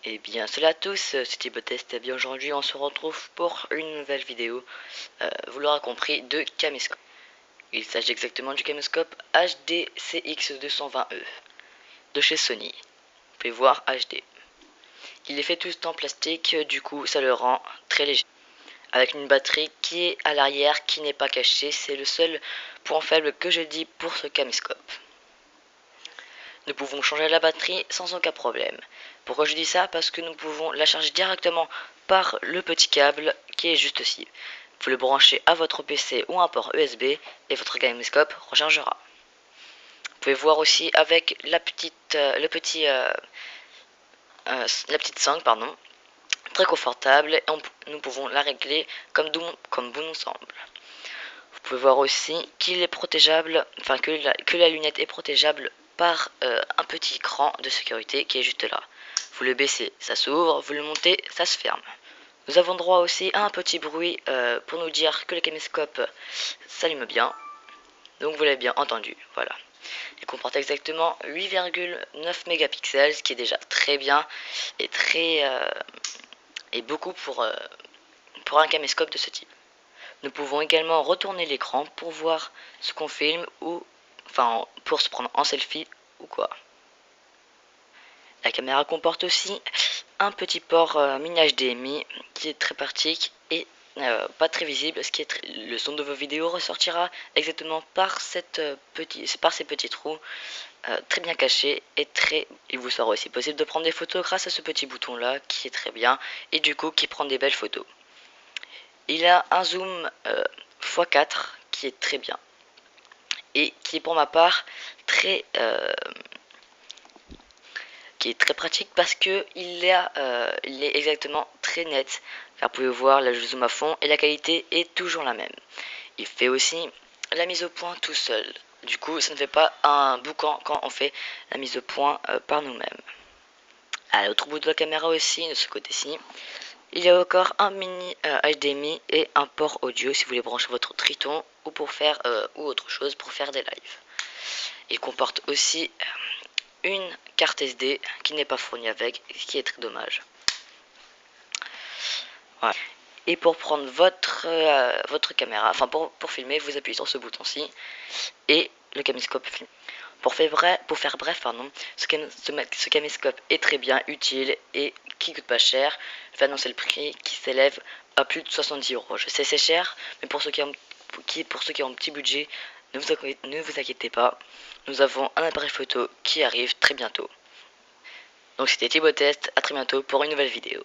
Et bien salut à tous, c'est Thibaut Test et bien aujourd'hui on se retrouve pour une nouvelle vidéo, vous l'aurez compris, de caméscope. Il s'agit exactement du caméscope HD CX220E de chez Sony. Vous pouvez voir HD. Il est fait tout en plastique, du coup ça le rend très léger. Avec une batterie qui est à l'arrière, qui n'est pas cachée, c'est le seul point faible que je dis pour ce caméscope. Nous pouvons changer la batterie sans aucun problème. Pourquoi je dis ça? Parce que nous pouvons la charger directement par le petit câble qui est juste ici. Vous le branchez à votre PC ou un port USB et votre caméscope rechargera. Vous pouvez voir aussi avec la petite sangle, très confortable, et nous pouvons la régler comme bon nous semble. Vous pouvez voir aussi qu'il est protégeable, que la lunette est protégeable par un petit écran de sécurité qui est juste là. Vous le baissez, ça s'ouvre, vous le montez, ça se ferme. Nous avons droit aussi à un petit bruit pour nous dire que le caméscope s'allume bien. Donc vous l'avez bien entendu, voilà. Il comporte exactement 8,9 mégapixels, ce qui est déjà très bien et et beaucoup pour un caméscope de ce type. Nous pouvons également retourner l'écran pour voir ce qu'on filme ou pour se prendre en selfie ou quoi. La caméra comporte aussi un petit port mini HDMI qui est très pratique et pas très visible, le son de vos vidéos ressortira exactement par ces petits trous très bien cachés et il vous sera aussi possible de prendre des photos grâce à ce petit bouton là qui est très bien et du coup qui prend des belles photos. Il a un zoom x4 qui est très bien et qui est pour ma part qui est très pratique parce que il est exactement très net. Car vous pouvez voir, là je zoome à fond et la qualité est toujours la même. Il fait aussi la mise au point tout seul. Du coup, ça ne fait pas un boucan quand on fait la mise au point par nous-mêmes. À l'autre bout de la caméra aussi, de ce côté-ci, il y a encore un mini HDMI et un port audio si vous voulez brancher votre Triton ou pour faire ou autre chose pour faire des lives. Il comporte aussi une carte SD qui n'est pas fournie avec, ce qui est très dommage. Voilà. Et pour prendre votre caméra, pour filmer, vous appuyez sur ce bouton-ci et le caméscope filme. Pour faire bref, ce caméscope est très bien utile et qui coûte pas cher. Je vais annoncer le prix qui s'élève à plus de 70 €. Je sais c'est cher, mais pour ceux qui ont un petit budget, ne vous inquiétez pas. Nous avons un appareil photo qui arrive très bientôt. Donc c'était Thibaut Test, à très bientôt pour une nouvelle vidéo.